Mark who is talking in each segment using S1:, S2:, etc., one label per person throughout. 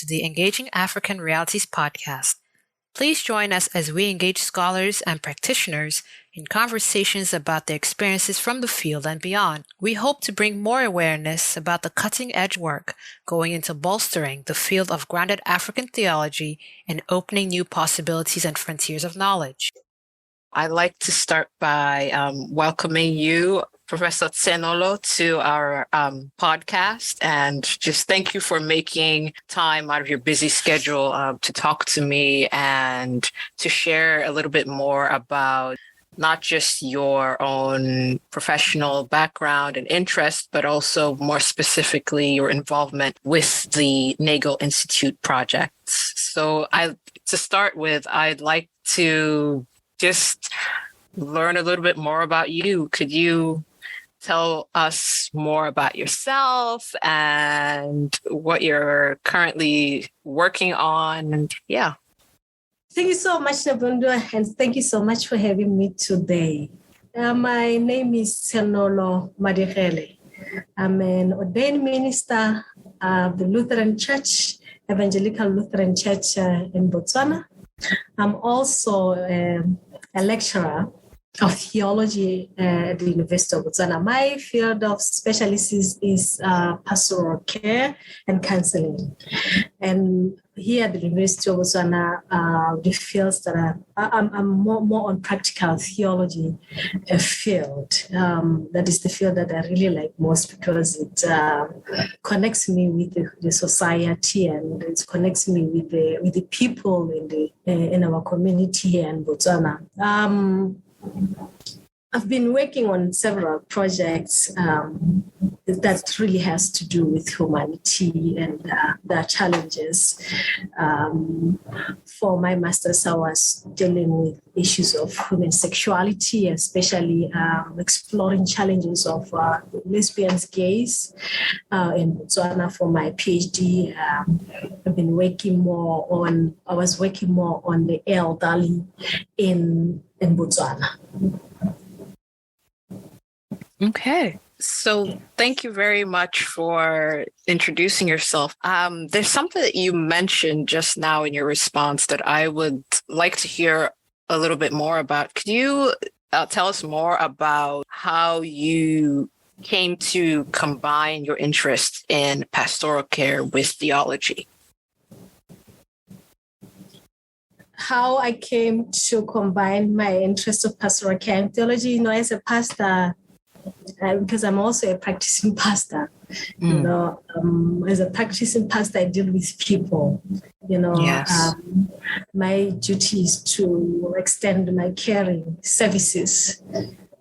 S1: to the Engaging African Realities podcast. Please join us as we engage scholars and practitioners in conversations about their experiences from the field and beyond. We hope to bring more awareness about the cutting-edge work going into bolstering the field of grounded African theology and opening new possibilities and frontiers of knowledge. I'd like to start by welcoming you, Professor Tsenolo, to our podcast, and just thank you for making time out of your busy schedule to talk to me and to share a little bit more about not just your own professional background and interest, but also more specifically your involvement with the Nagel Institute projects. So to start with, I'd like to just learn a little bit more about you. Could you tell us more about yourself and what you're currently working on? And yeah.
S2: Thank you so much, Nnebundo, and thank you so much for having me today. My name is Tsenolo Madigele. I'm an ordained minister of the Lutheran Church, Evangelical Lutheran Church in Botswana. I'm also a lecturer of theology at the University of Botswana. My field of specialty is pastoral care and counseling. And here at the University of Botswana, the fields that I'm more on practical theology field. That is the field that I really like most because it connects me with the society and it connects me with the people in our community here in Botswana. I've been working on several projects that really has to do with humanity and their challenges. For my master's, I was dealing with issues of human sexuality, especially exploring challenges of lesbians, gays in Botswana. For my PhD, I was working more on the elderly in Botswana.
S1: Okay. So thank you very much for introducing yourself. There's something that you mentioned just now in your response that I would like to hear a little bit more about. Could you tell us more about how you came to combine your interest in pastoral care with theology?
S2: How I came to combine my interest of pastoral care and theology, as a pastor, because I'm also a practicing pastor. As a practicing pastor, I deal with people.
S1: Yes.
S2: My duty is to extend my caring services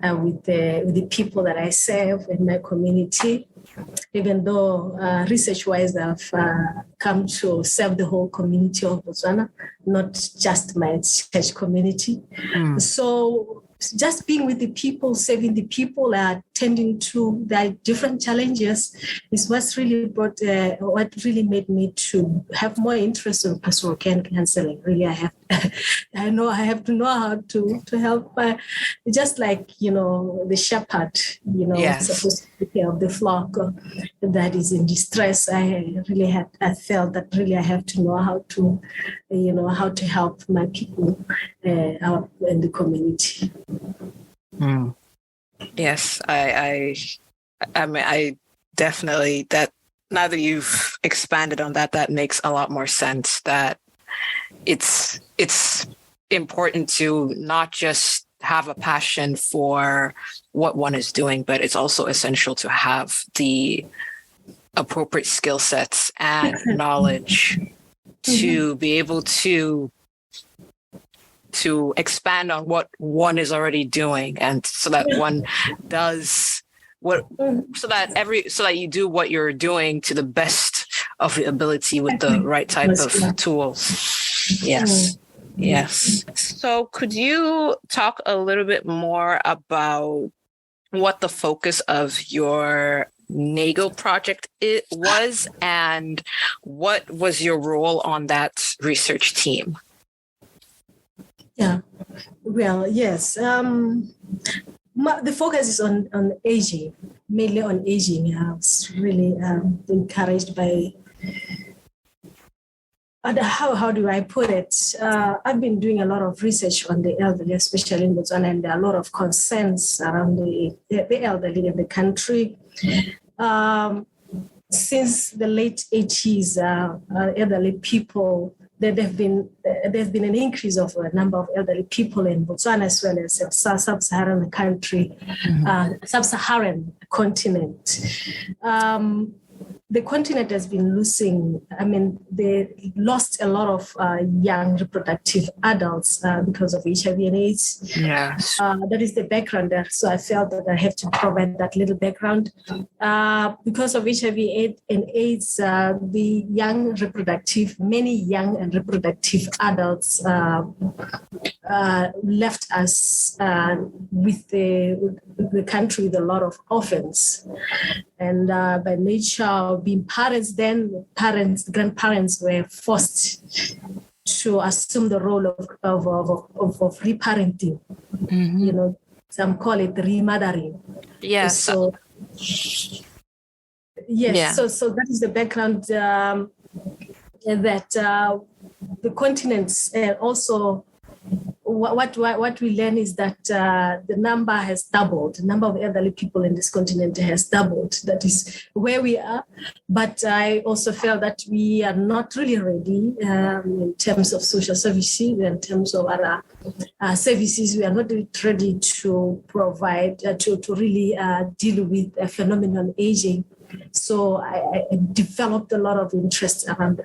S2: with the people that I serve in my community. Even though research-wise, I've come to serve the whole community of Botswana, not just my church community. So just being with the people, serving the people, tending to their different challenges is what's really what really made me to have more interest in pastoral care and counseling. Really, I have to know how to help, just like, the shepherd,
S1: Yes.
S2: supposed to take care of the flock that is in distress. I felt that really I have to know how to help my people out in the community.
S1: Yes, I mean, I definitely, that now that you've expanded on that makes a lot more sense, that it's important to not just have a passion for what one is doing, but it's also essential to have the appropriate skill sets and knowledge to be able to expand on what one is already doing, and so that one does so that you do what you're doing to the best of your ability with the right type of tools. Yes. Yes. So could you talk a little bit more about what the focus of your Nagel project was, and what was your role on that research team?
S2: Yeah, well, yes. The focus is on aging, mainly on aging. I was really encouraged by how do I put it? I've been doing a lot of research on the elderly, especially in Botswana, and there are a lot of concerns around the elderly in the country. Since the late 80s, elderly people, there's been an increase of a number of elderly people in Botswana as well as sub-Saharan country, sub-Saharan continent. The continent has been losing, they lost a lot of young reproductive adults because of HIV and AIDS.
S1: Yes.
S2: That is the background there. So I felt that I have to provide that little background. Because of HIV and AIDS, many young and reproductive adults left us with the country with a lot of orphans. And by nature, being parents, grandparents were forced to assume the role of reparenting. Mm-hmm. Some call it remothering.
S1: Yes.
S2: So that is the background that the continents also. What we learn is that the number has doubled. The number of elderly people in this continent has doubled. That is where we are. But I also felt that we are not really ready in terms of social services, in terms of other services. We are not ready to provide, to really deal with a phenomenon aging. So I developed a lot of interest around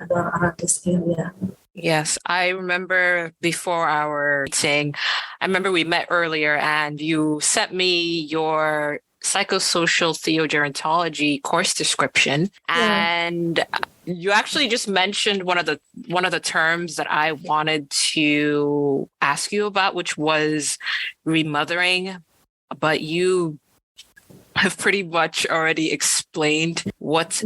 S2: this area.
S1: Yes, I remember before our meeting, we met earlier and you sent me your psychosocial Theo-Gerontology course description. Yeah. And you actually just mentioned one of the terms that I wanted to ask you about, which was remothering, but you have pretty much already explained what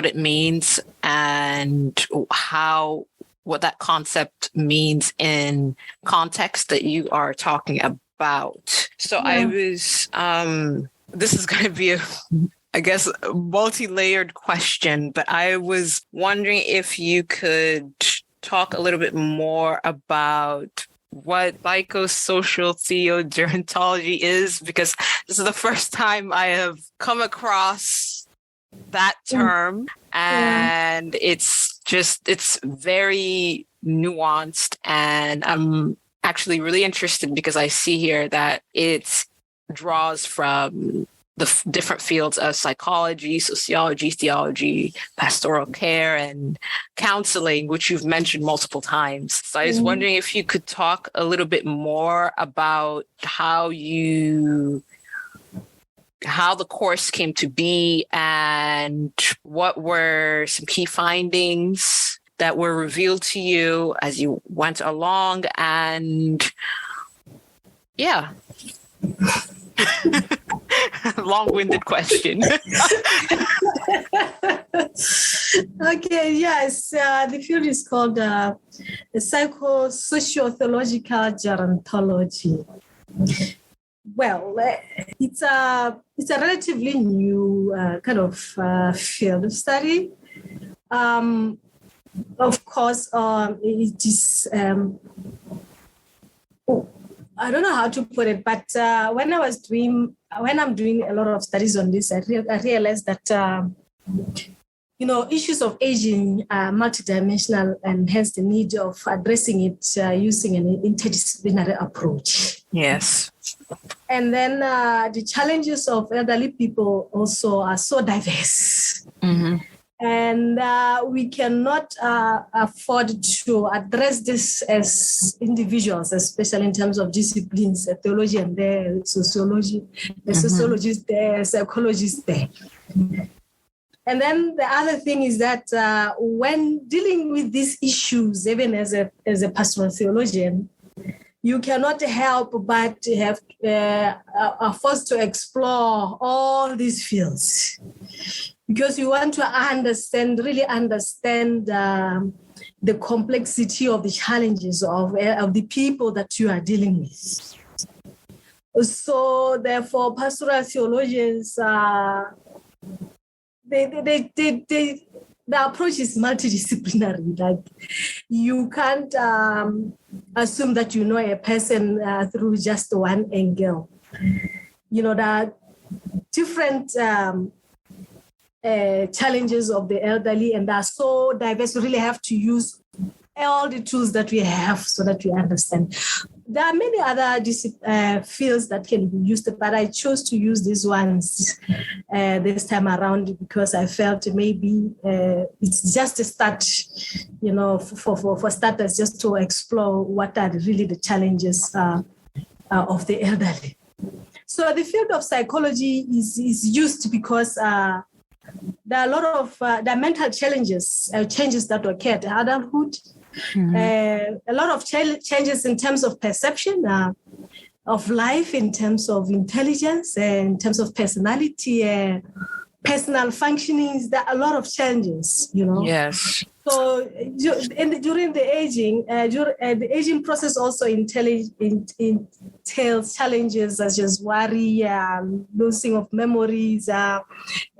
S1: it means and what that concept means in context that you are talking about. So yeah. I was, this is going to be a multi-layered question, but I was wondering if you could talk a little bit more about what psychosocial Theo-Gerontology is, because this is the first time I have come across that term, and it's very nuanced, and I'm actually really interested because I see here that it draws from the different fields of psychology, sociology, theology, pastoral care, and counseling, which you've mentioned multiple times. So I was wondering if you could talk a little bit more about how the course came to be and what were some key findings that were revealed to you as you went along. And yeah. Long-winded question.
S2: Okay, yes. The field is called psychosocial-theological gerontology. Well, it's a relatively new kind of field of study. Of course, it is. I don't know how to put it, but when I'm doing a lot of studies on this, I realized that issues of aging are multidimensional, and hence the need of addressing it using an interdisciplinary approach.
S1: Yes.
S2: And then the challenges of elderly people also are so diverse. Mm-hmm. And we cannot afford to address this as individuals, especially in terms of disciplines, theology and there, sociology, the sociologists there, psychologists there. And then the other thing is that when dealing with these issues, even as a pastoral theologian, you cannot help but are forced to explore all these fields because you want to really understand the complexity of the challenges of the people that you are dealing with. So therefore, pastoral theologians, they the approach is multidisciplinary. Like you can't assume that you know a person through just one angle. There are different challenges of the elderly, and they're so diverse. We really have to use all the tools that we have so that we understand. There are many other fields that can be used, but I chose to use these ones this time around because I felt maybe it's just a start, for starters, just to explore what are really the challenges of the elderly. So the field of psychology is used because there are a lot of mental changes that occur at adulthood. A lot of changes in terms of perception of life, in terms of intelligence, in terms of personality, personal functionings. There are a lot of changes,
S1: Yes.
S2: So during the aging, the aging process also entails challenges such as worry, losing of memories,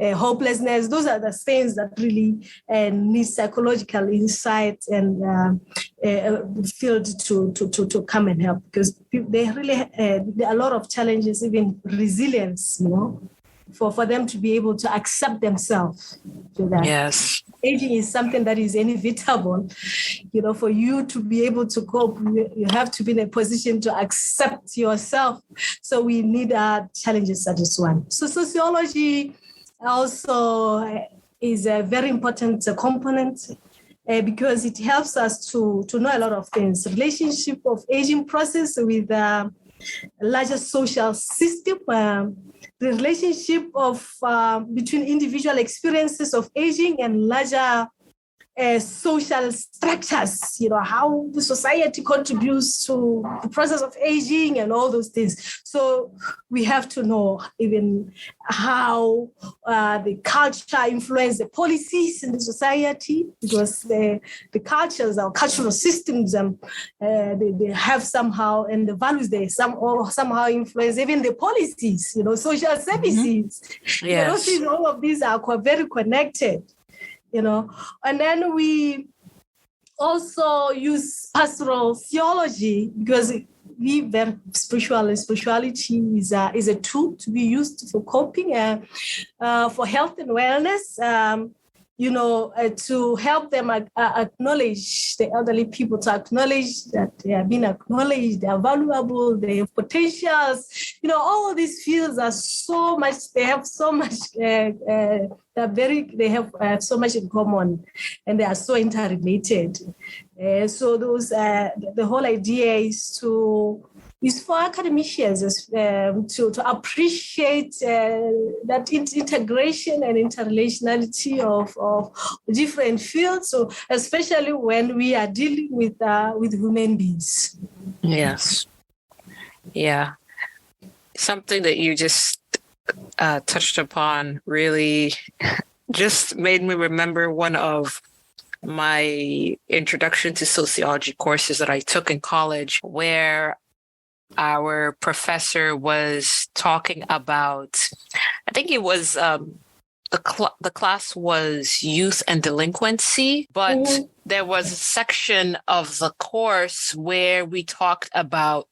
S2: hopelessness. Those are the things that really need psychological insight and field to come and help, because they really there are a lot of challenges, even resilience, for them to be able to accept themselves.
S1: Yes.
S2: Aging is something that is inevitable. For you to be able to cope, you have to be in a position to accept yourself. So we need challenges such as one. So sociology also is a very important component because it helps us to know a lot of things. Relationship of aging process with larger social system, the relationship of between individual experiences of aging and larger social structures, how the society contributes to the process of aging and all those things. So we have to know even how the culture influences the policies in the society, because the cultures, our cultural systems, they have somehow, and the values they somehow influence even the policies, social services.
S1: Yes.
S2: All of these are very connected. And then we also use pastoral theology because spirituality is a tool to be used for coping, for health and wellness, to help them acknowledge the elderly people, to acknowledge that they have been acknowledged, they are valuable, they have potentials. All of these fields are so much, they have so much, they have so much in common, and they are so interrelated. So those, the whole idea is for academicians to appreciate that integration and interrelationality of different fields, so especially when we are dealing with human beings.
S1: Yes. Yeah. Something that you just touched upon really just made me remember one of my introduction to sociology courses that I took in college, where our professor was talking about, I think it was the class was youth and delinquency, but there was a section of the course where we talked about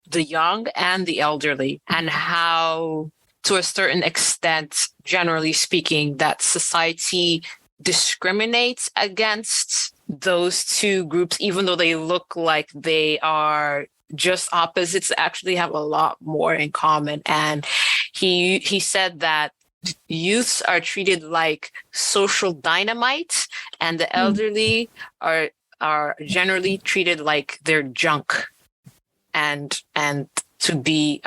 S1: the young and the elderly, and how, to a certain extent, generally speaking, that society discriminates against those two groups, even though they look like they are just opposites, actually have a lot more in common. And he said that youths are treated like social dynamite, and the elderly are generally treated like they're junk and to be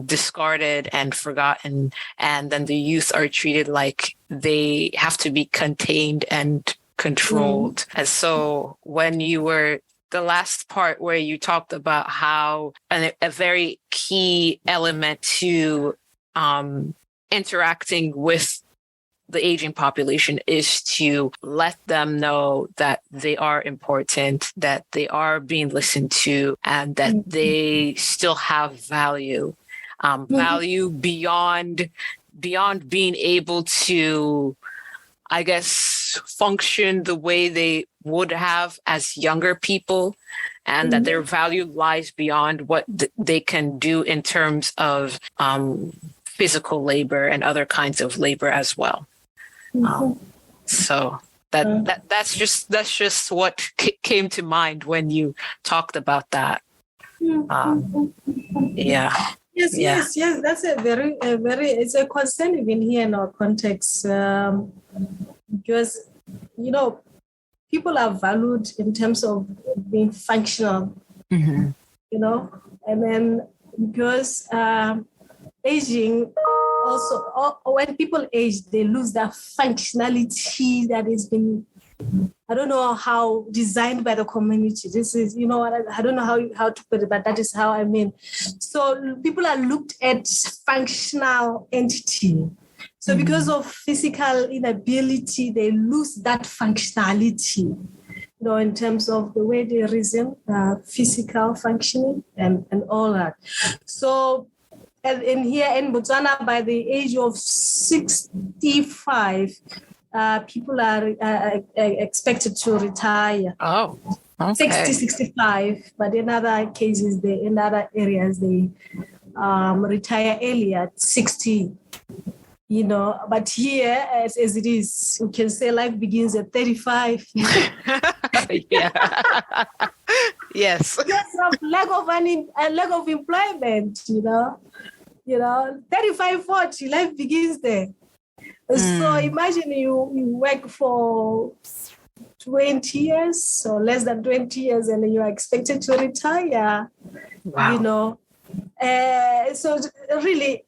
S1: discarded and forgotten. And then the youth are treated like they have to be contained and controlled. And so when you were the last part where you talked about how a very key element to interacting with the aging population is to let them know that they are important, that they are being listened to, and that they still have value, value beyond being able to I guess, function the way they would have as younger people, and that their value lies beyond what they can do in terms of physical labor and other kinds of labor as well. So that's just what came to mind when you talked about that. Yeah.
S2: Yes. That's a very, it's a concern even here in our context, because, people are valued in terms of being functional, and then because aging also, when people age, they lose that functionality that has been, I don't know how, designed by the community. This is, I don't know how to put it, but that is how I mean. So people are looked at functional entity. So because of physical inability, they lose that functionality, in terms of the way they reason, physical functioning and all that. So in here in Botswana, by the age of 65, people are expected to retire.
S1: Oh, okay.
S2: 60, 65. But in other cases, in other areas, they retire earlier at 60. But here, as it is, we can say life begins at 35.
S1: Yeah. Yes.
S2: Because of lack of employment, 35, 40, life begins there. So imagine you work for 20 years or less than 20 years and you are expected to retire. Wow. So really,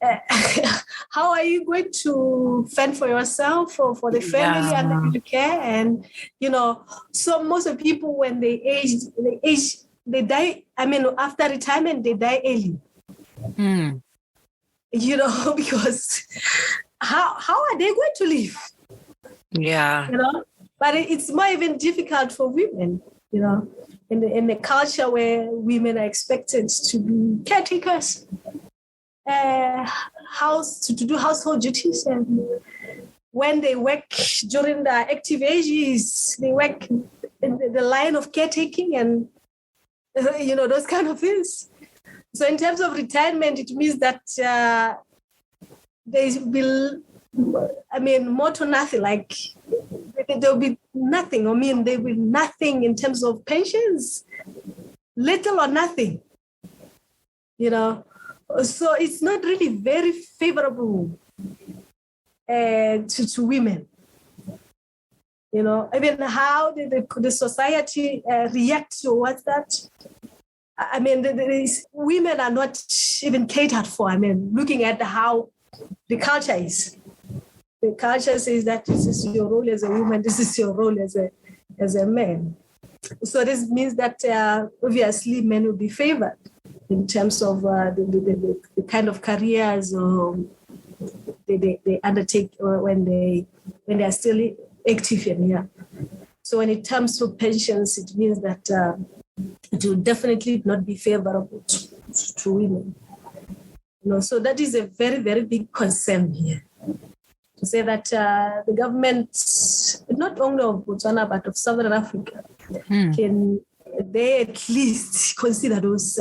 S2: how are you going to fend for yourself or for the family under your care? And, so most of the people, when they age, they die. I mean, after retirement, they die early. Because how are they going to live?
S1: Yeah.
S2: But it's more even difficult for women, in the culture where women are expected to be caretakers, to do household duties, and when they work during the active ages, they work in the line of caretaking and those kind of things. So in terms of retirement, it means that they will, more to nothing, like there'll be nothing. There will be nothing in terms of pensions, little or nothing, So it's not really very favorable to women, how did the society react towards that? Women are not even catered for. Looking at how the culture is. The culture says that this is your role as a woman, this is your role as a man. So this means that obviously men will be favored in terms of the kind of careers they undertake when they are still active in here. So when it comes to pensions, it means that it will definitely not be favorable to women. So that is a very, very big concern here. To say that the government, not only of Botswana but of Southern Africa, can they at least consider those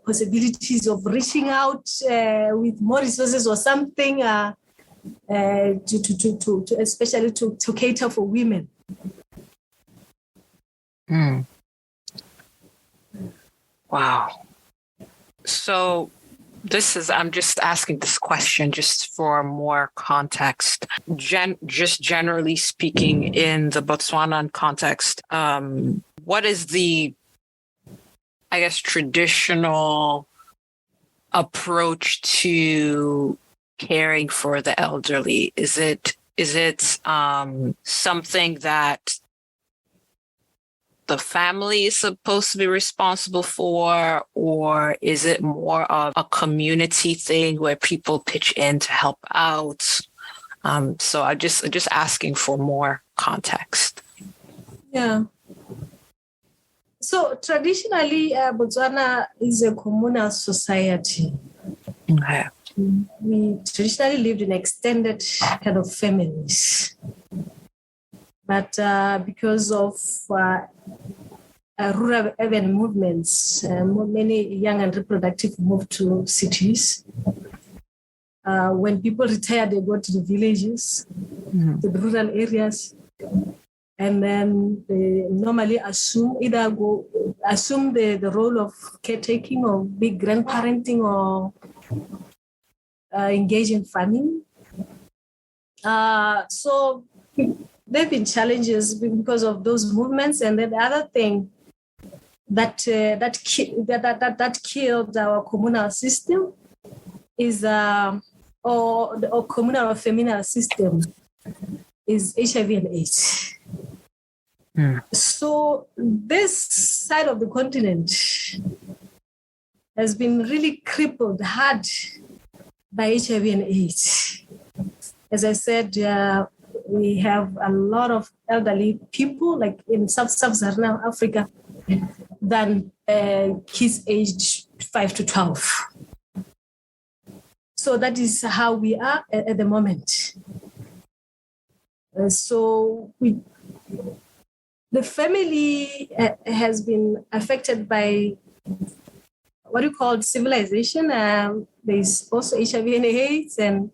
S2: possibilities of reaching out with more resources or something, to especially to cater for women.
S1: Wow. So I'm just asking this question just for more context. Just generally speaking, in the Botswanan context, what is the, I guess, traditional approach to caring for the elderly? Is it something that the family is supposed to be responsible for, or is it more of a community thing where people pitch in to help out? So I'm just asking for more context.
S2: Yeah. So traditionally, Botswana is a communal society.
S1: Okay.
S2: we traditionally lived in extended kind of families. But because of rural urban movements, many young and reproductive moved to cities. When people retire, they go to the villages, to the rural areas, and then they normally assume the role of caretaking or big grandparenting or engage in farming. So there have been challenges because of those movements. And then the other thing that killed our communal system is or communal or feminine system is HIV and AIDS. So this side of the continent has been really crippled hard by HIV and AIDS. As I said, we have a lot of elderly people, like in sub-Saharan Africa, than kids aged 5 to 12. So that is how we are at the moment. The family has been affected by what you call civilization. There is also HIV and AIDS. And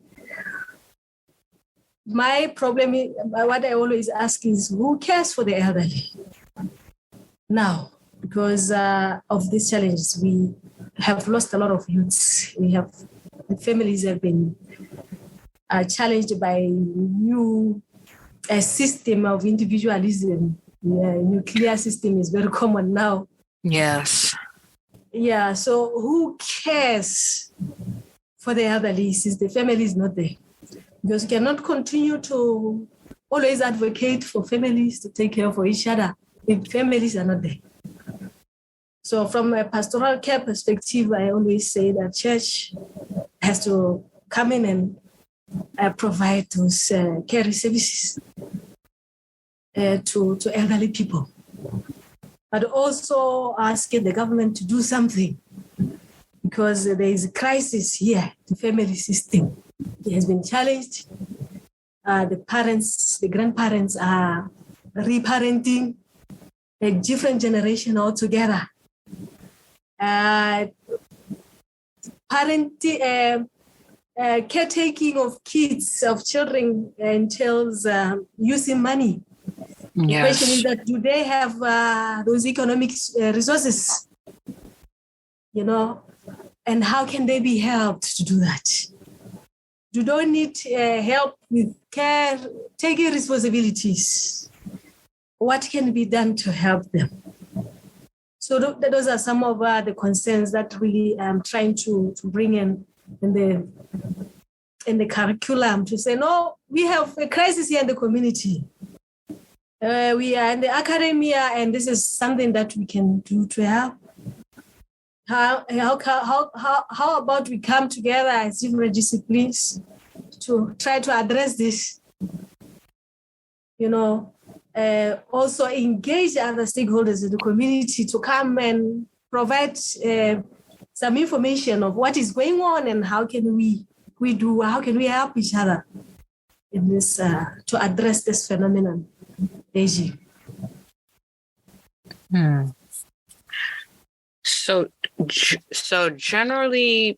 S2: my problem, what I always ask is, who cares for the elderly? Now, because of these challenges, we have lost a lot of youths. The families have been challenged by new system of individualism. Nuclear system is very common now.
S1: Yes.
S2: Yeah, so who cares for the elderly since the family is not there? Because you cannot continue to always advocate for families to take care of each other if families are not there. So from a pastoral care perspective, I always say that church has to come in and provide those care services to elderly people. But also asking the government to do something because there is a crisis here. The family system it has been challenged. The grandparents are reparenting a different generation altogether. Caretaking of kids, of children entails using money.
S1: Yes.
S2: The question is that do they have those economic resources? And how can they be helped to do that? Do they need help with care, taking responsibilities? What can be done to help them? So those are some of the concerns that really I'm trying to bring in the curriculum to say, no, we have a crisis here in the community. We are in the academia, and this is something that we can do to help. How about we come together as different disciplines to try to address this? Also engage other stakeholders in the community to come and provide some information of what is going on and how can we help each other in this to address this phenomenon. Aging.
S1: So generally,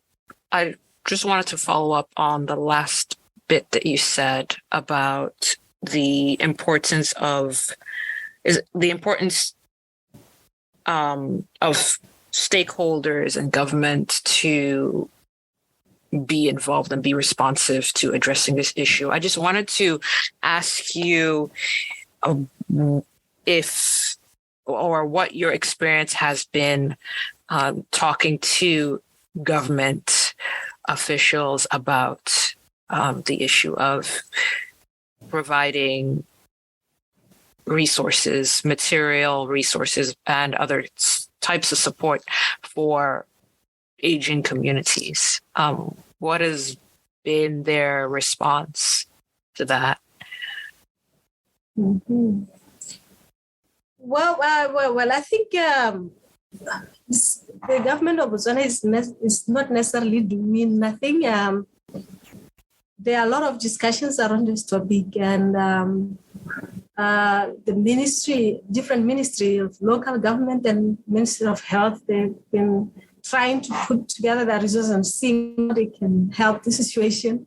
S1: I just wanted to follow up on the last bit that you said about the importance of stakeholders and government to be involved and be responsive to addressing this issue. I just wanted to ask you what your experience has been talking to government officials about the issue of providing resources, material resources, and other types of support for aging communities. What has been their response to that?
S2: Mm-hmm. Well, I think the government of Botswana is not necessarily doing nothing. There are a lot of discussions around this topic, and the different ministry of local government and Ministry of Health, they've been trying to put together the resources and see how they can help the situation.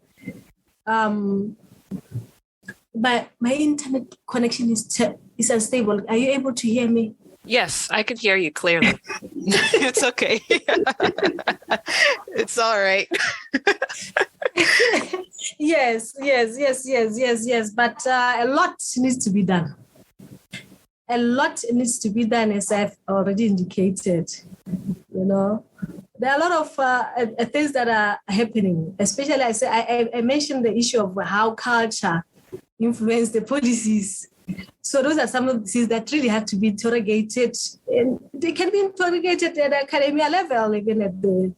S2: But my internet connection is unstable. Are you able to hear me?
S1: Yes, I can hear you clearly. It's okay. It's all right.
S2: Yes. But a lot needs to be done. A lot needs to be done, as I've already indicated. There are a lot of things that are happening. Especially, I mentioned the issue of how culture influence the policies. So those are some of the things that really have to be interrogated. And they can be interrogated at the academia level, even at the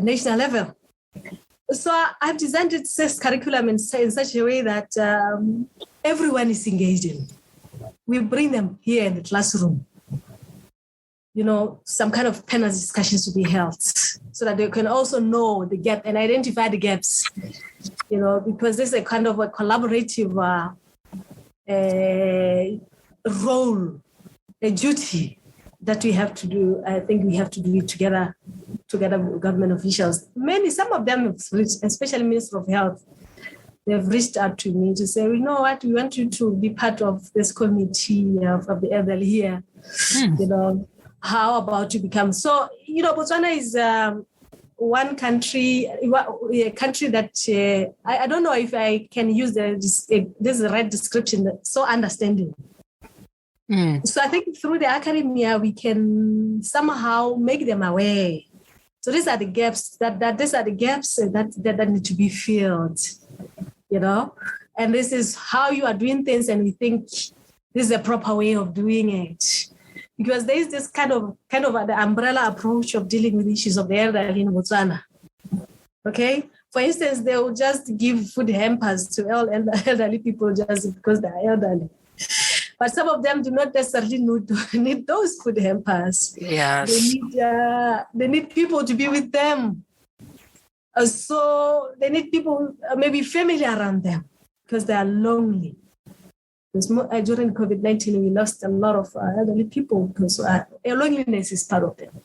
S2: national level. So I've designed this curriculum in such a way that everyone is engaged in. We bring them here in the classroom. Some kind of panel discussions to be held so that they can also know the gap and identify the gaps, because this is a kind of a collaborative role, a duty that we have to do. I think we have to do it together with government officials. Some of them have reached, especially Minister of Health, they've reached out to me to say, you know what, we want you to be part of this committee of the elderly here. How about you become? So, Botswana is one country, a country that I don't know if I can use this is the right description, so understanding. So I think through the academia, we can somehow make them aware. So these are the gaps that need to be filled, and this is how you are doing things. And we think this is a proper way of doing it. Because there is this kind of the umbrella approach of dealing with issues of the elderly in Botswana. Okay? For instance, they will just give food hampers to all elderly people just because they are elderly. But some of them do not necessarily need those food hampers.
S1: Yes.
S2: They need people to be with them. So they need people, maybe family around them, because they are lonely. During COVID-19, we lost a lot of elderly people because loneliness is part of them.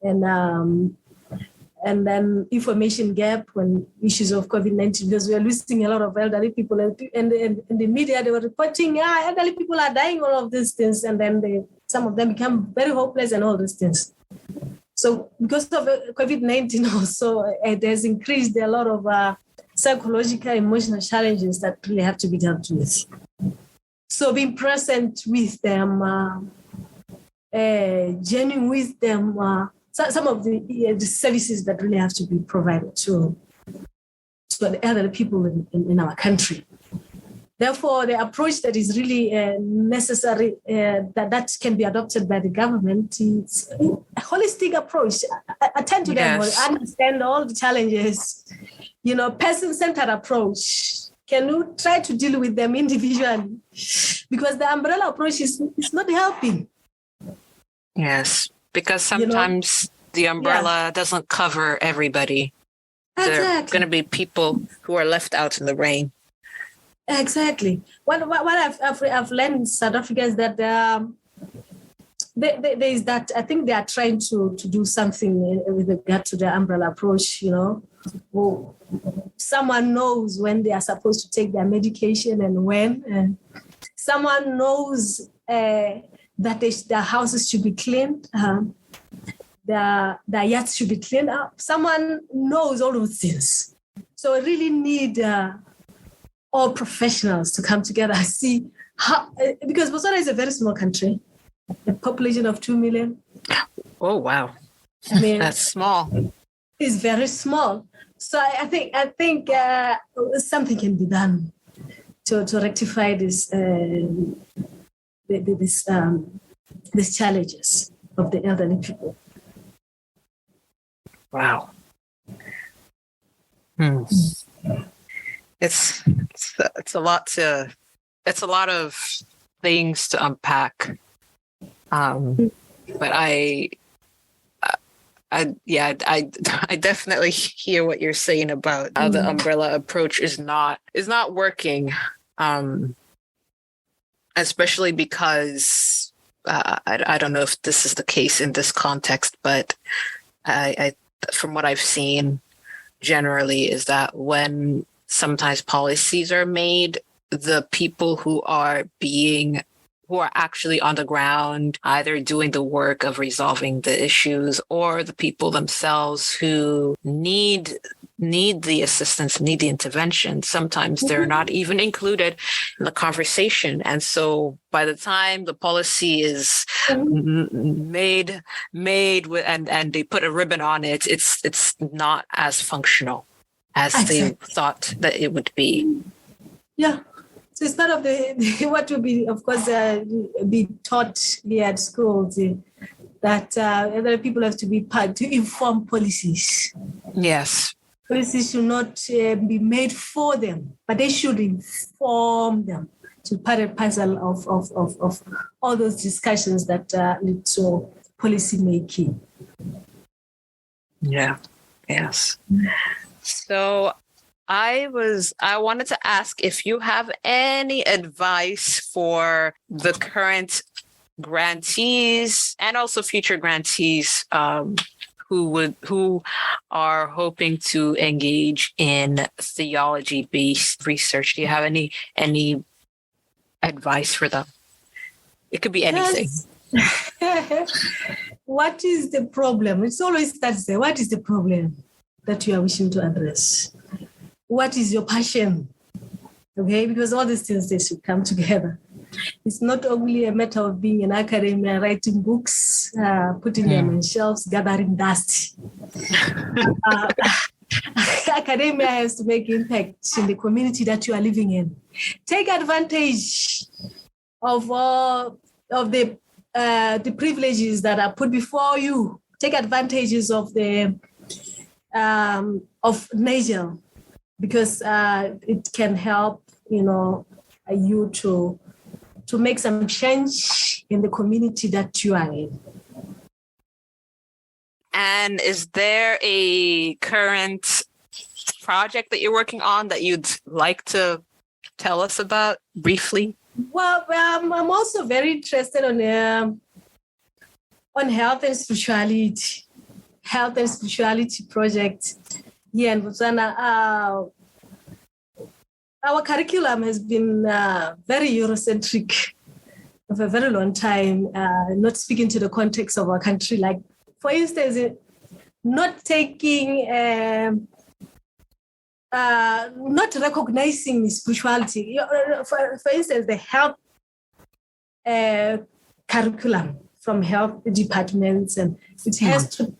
S2: And then information gap when issues of COVID-19, because we are losing a lot of elderly people. And in the media, they were reporting, elderly people are dying, all of these things. And then some of them become very hopeless and all these things. So because of COVID-19 also, there's increased a lot of psychological, emotional challenges that really have to be dealt with. So being present with them, journeying with them, some of the services that really have to be provided to the elderly people in our country. Therefore, the approach that is really necessary, that can be adopted by the government, is a holistic approach. Attend to them, understand all the challenges. Person-centered approach. Can you try to deal with them individually? Because the umbrella approach is not helping.
S1: Yes, because sometimes the umbrella doesn't cover everybody. Exactly. There are going to be people who are left out in the rain.
S2: Exactly. What I've learned in South Africa is that there is that. I think they are trying to do something with regard to the umbrella approach. Someone knows when they are supposed to take their medication and when. And someone knows that their houses should be cleaned. Their yachts should be cleaned up. Someone knows all those things. So I really need all professionals to come together and see how, because Botswana is a very small country, a population of 2 million.
S1: Oh, wow. That's small.
S2: It's very small. So I think something can be done to rectify these challenges of the elderly people.
S1: Wow. It's a lot of things to unpack. But I I definitely hear what you're saying about how the umbrella approach is not working, especially because I don't know if this is the case in this context, but I from what I've seen generally is that when sometimes policies are made, the people who are actually on the ground, either doing the work of resolving the issues, or the people themselves who need the assistance, need the intervention, sometimes they're not even included in the conversation. And so by the time the policy is made with, and they put a ribbon on it, it's not as functional as they thought that it would be.
S2: Yeah. So it's part of what will be, of course, be taught here at schools, that other people have to be part to inform policies.
S1: Yes.
S2: Policies should not be made for them, but they should inform them to part and parcel of all those discussions that lead to policy making.
S1: Yeah. Yes. So I wanted to ask if you have any advice for the current grantees and also future grantees who are hoping to engage in theology-based research. Do you have any advice for them? It could be anything.
S2: Yes. What is the problem? It's always that say, what is the problem that you are wishing to address? What is your passion? Okay, because all these things, they should come together. It's not only a matter of being in academia, writing books, putting them on shelves, gathering dust. Academia has to make impact in the community that you are living in. Take advantage of the privileges that are put before you. Take advantages of the of Nagel, because it can help, you to make some change in the community that you are in.
S1: And is there a current project that you're working on that you'd like to tell us about briefly?
S2: Well, I'm also very interested on health and spirituality project here in Botswana. Our curriculum has been very Eurocentric for a very long time, not speaking to the context of our country. Like, for instance, not taking, not recognizing spirituality. For instance, the health curriculum from health departments, and it has to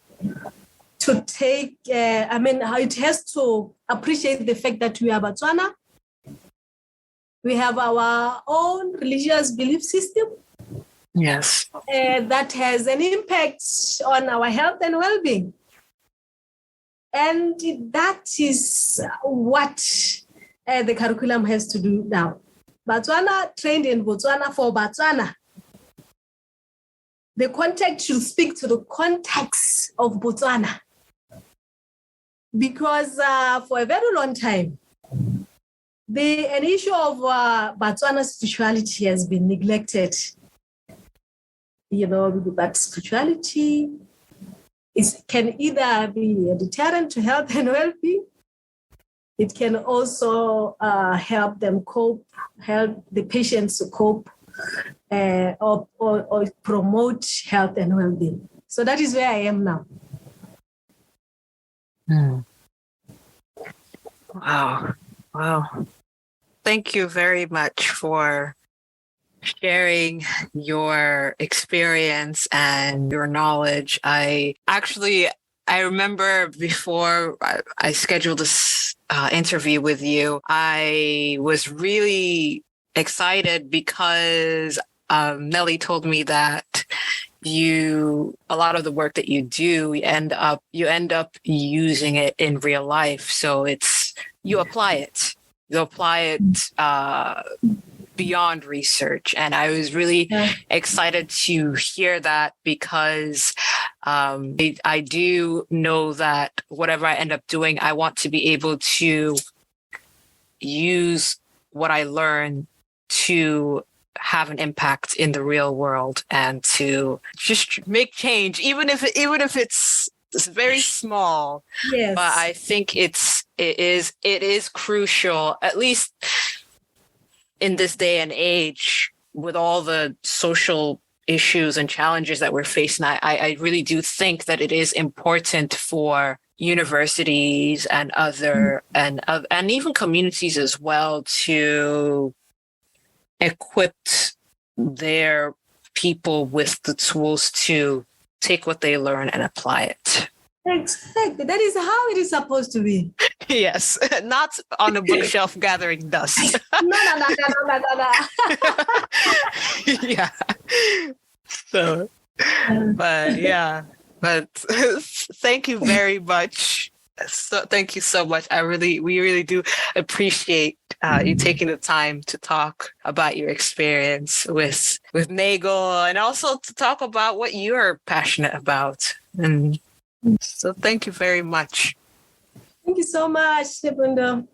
S2: take, it has to appreciate the fact that we are Botswana. We have our own religious belief system.
S1: Yes.
S2: That has an impact on our health and well-being. And that is what the curriculum has to do now. Botswana, trained in Botswana for Botswana. The context should speak to the context of Botswana. Because for a very long time, an issue of Botswana spirituality has been neglected. But spirituality can either be a deterrent to health and well-being. It can also help them cope, help the patients to cope, or promote health and well-being. So that is where I am now.
S1: Wow. Thank you very much for sharing your experience and your knowledge. I remember before I scheduled this interview with you, I was really excited because Nelly told me that a lot of the work that you do, you end up using it in real life. So you apply it beyond research. And I was really excited to hear that because I do know that whatever I end up doing, I want to be able to use what I learn to have an impact in the real world and to just make change, even if it's very small.
S2: Yes.
S1: But I think it is crucial, at least in this day and age, with all the social issues and challenges that we're facing. I really do think that it is important for universities and and even communities as well to equip their people with the tools to take what they learn and apply it.
S2: Exactly. That is how it is supposed to be.
S1: Yes, not on a bookshelf gathering dust.
S2: No.
S1: Yeah. So, but thank you very much. So thank you so much. We really do appreciate you taking the time to talk about your experience with Nagel, and also to talk about what you're passionate about. And so thank you very much.
S2: Thank you so much, Nnebundo.